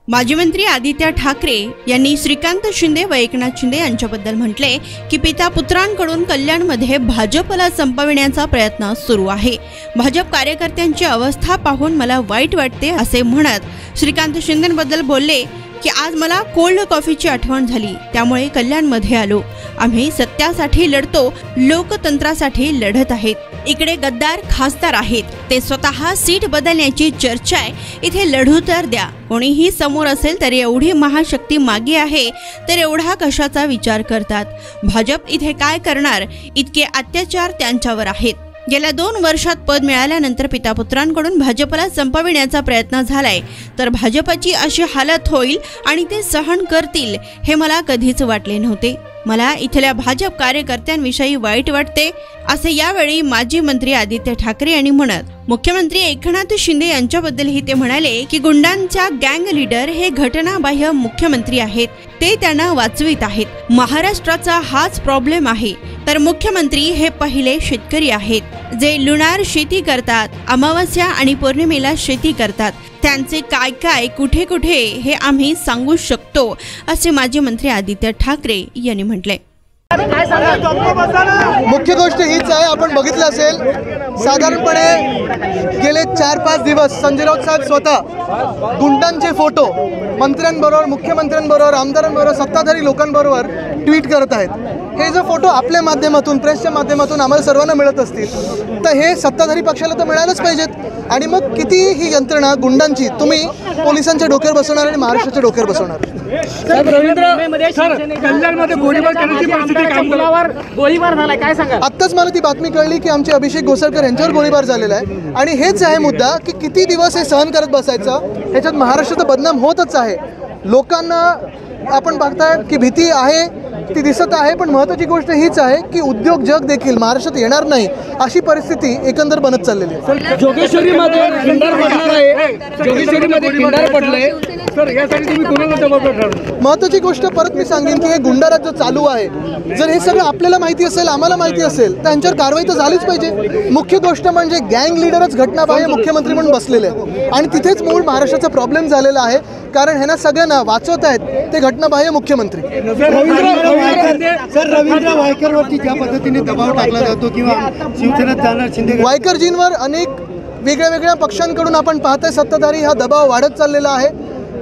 माजी मंत्री आदित्य ठाकरे यांनी श्रीकांत शिंदे व एकनाथ शिंदे यांच्याबद्दल म्हटले की पिता पुत्रांकडून कल्याणमध्ये भाजपला संपविण्याचा प्रयत्न सुरू आहे। भाजप कार्यकर्त्यांची अवस्था पाहून मला वाईट वाटते असे म्हणत श्रीकांत शिंदेंबद्दल बोलले की आज मला कोल्ड कॉफीची आठवण झाली, त्यामुळे कल्याणमध्ये आलो। आम्ही सत्यासाठी लढतो, लोकतंत्रासाठी लढत आहेत। इकडे गद्दार खासदार आहेत, ते स्वतः सीट बदलण्याची चर्चा आहे। इथे लढू तर द्या, कोणीही समोर असेल तर एवढी महाशक्ती मागे आहे तर एवढा कशाचा विचार करतात। भाजप इथे काय करणार, इतके अत्याचार त्यांच्यावर आहेत। गेल्या 2 वर्षात पद मिळाल्यानंतर पिता पुत्रांकडून भाजपला संपविण्याचा प्रयत्न झालाय, तर भाजपची अशी हालत होईल आणि ते सहन करतील हे मला कधीच वाटले नव्हते। मला इथल्या भाजप कार्यकर्त्यांविषयी वाईट वाटते असे यावेळी माजी मंत्री आदित्य ठाकरे यांनी म्हणत मुख्यमंत्री एकनाथ शिंदे यांच्याबद्दलही ते म्हणाले की गुंडांच्या गँग लीडर हे घटनाबाह्य मुख्यमंत्री आहेत, ते त्यांना वाचवित आहेत। महाराष्ट्राचा हाच प्रॉब्लेम आहे, तर मुख्यमंत्री हे पहिले शेतकरी आहेत जे लुणार शेती करतात, अमावस्या आणि पौर्णिमेला शेती करतात। त्यांचे काय काय कुठे कुठे हे आम्ही सांगू शकतो असे माजी मंत्री आदित्य ठाकरे यांनी म्हटले। मुख्य गोष्ट हीच आहे, आपण बघितलं असेल साधारणपणे गेले 4-5 दिवस संजय राऊत साहेब स्वतः गुंडांचे फोटो मंत्र्यांबरोबर, मुख्यमंत्र्यांबरोबर, आमदारांबरोबर, सत्ताधारी लोकांबरोबर ट्विट करत आहेत। हे जर फोटो आपल्या माध्यमातून, प्रेसच्या माध्यमातून आम्हाला सर्वांना मिळत असतील तर हे सत्ताधारी पक्षाला तर मिळालंच पाहिजेत। आणि मग किती ही यंत्रणा गुंडांची तुम्ही पोलिसांच्या डोक्यावर बसवणार आणि महाराष्ट्राच्या डोक्यावर बसवणार। आत्ताच मला ती बातमी कळली की आमचे अभिषेक घोसळकर यांच्यावर गोळीबार झालेला आहे आणि हेच आहे मुद्दा की किती दिवस हे सहन करत बसायचं। ह्याच्यात महाराष्ट्राचा बदनाम होतच आहे। लोकांना आपण बघताय की भीती आहे ती दिसत आहे, पण महत्त्वाची गोष्ट हीच आहे की उद्योग जग देखील महाराष्ट्रात येणार नाही अशी परिस्थिती एकंदर बनत चाललेली आहे। जोगेश्वरीमध्ये खिंडार पडणार आहे, जोगेश्वरीमध्ये खिंडार पडलंय, तर यासाठी तुम्ही कोणाला जबाबदार ठरवणार? महत्त्वाची गोष्ट परत मी सांगेन की हे गुंडाराज चालू आहे, जर हे सगळं आपल्याला माहिती असेल, आम्हाला माहिती असेल तर त्यांच्यावर कारवाई तर झालीच पाहिजे। मुख्य गोष्ट म्हणजे गँग लीडरच घटनाबाह्य मुख्यमंत्री म्हणून बसलेले आहेत आणि तिथेच मूळ महाराष्ट्राचा प्रॉब्लेम झालेला आहे, कारण ह्यांना सगळ्यांना वाचवत आहेत ते घटनाबाह्य मुख्यमंत्री। सर, रवींद्र वायकरवरती ज्या पद्धतीने दबाव टाकला जातो किंवा शिवसेनेत जाणार शिंदे वायकरजींवर अनेक वेगळ्या पक्षांकडून आपण पाहताय सत्ताधारी हा दबाव वाढत चाललेला आहे।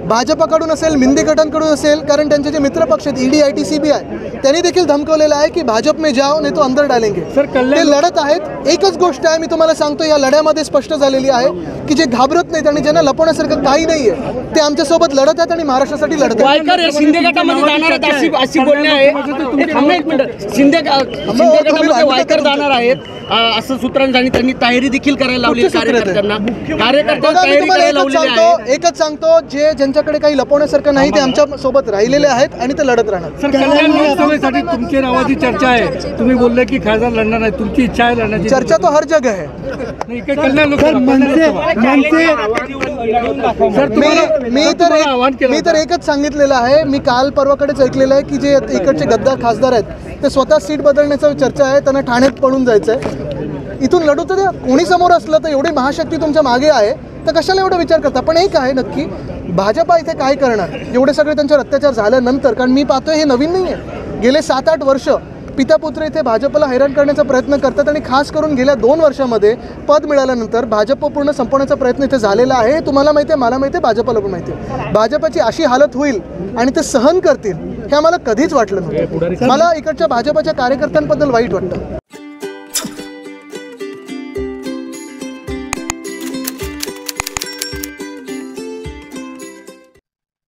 भाजपकडून असेल, मिंदे गटांकडून असेल, कारण त्यांचे जे मित्रपक्ष आहेत ईडी, आयटी, सीबीआय त्यांनी देखील धमकवलेलं आहे की भाजप में जाओ नाही तो अंदर डालेंगे। ते लढत आहेत। एकच गोष्ट आहे, मी तुम्हाला सांगतो, या लढ्यामध्ये स्पष्ट झालेली आहे की जे घाबरत नाहीत आणि ज्यांना लपवण्यासारखं काही नाहीये ते आमच्यासोबत लढत आहेत आणि महाराष्ट्रासाठी लढत आहेत। वायकर शिंदे गटामध्ये जाणार आहेत अशी बोलणे आहे। एक मिनिट, शिंदे गटामध्ये वायकर जाणार आहेत असं सूत्रांनी त्यांनी तयारी देखील करायला लावली कार्यकर्त्यांना। एकच सांगतो, जे ज्यांच्याकडे काही लपवण्यासारखं नाही ते आमच्या सोबत राहिलेले आहेत आणि ते लढत राहणार। कल्याण लोकसभेसाठी तुमच्या नावाची चर्चा आहे, तुम्ही बोलले की खासदार लढणार नाही, तुमची इच्छा आहे लढण्याची? चर्चा तो हर जगह है। मी तर एकच सांगितलेलं आहे, मी काल परवाकडेच ऐकलेलं आहे की जे इकडचे गद्दार खासदार आहेत ते स्वतः सीट बदलण्याचा चर्चा आहे, त्यांना ठाण्यात पळून जायचंय। इथून लढू तर द्या, कोणी समोर असलं तर एवढी महाशक्ती तुमच्या मागे आहे तर कशाला एवढा विचार करता। पण एक आहे नक्की, भाजपा इथे काय करणार एवढे सगळे त्यांच्यावर अत्याचार झाल्यानंतर, कारण मी पाहतोय हे नवीन नाही आहे। गेले 7-8 वर्ष पिता पुत्र इथे भाजपला हैराण करण्याचा प्रयत्न करतात आणि खास करून गेल्या 2 वर्षामध्ये पद मिळाल्यानंतर भाजप पूर्ण संपवण्याचा प्रयत्न इथे झालेला आहे। तुम्हाला माहिती आहे, मला माहिती आहे, भाजपला पण माहिती आहे। भाजपची अशी हालत होईल आणि ते सहन करतील हे आम्हाला कधीच वाटलं नव्हतं। मला इकडच्या भाजपच्या कार्यकर्त्यांबद्दल वाईट वाटतं।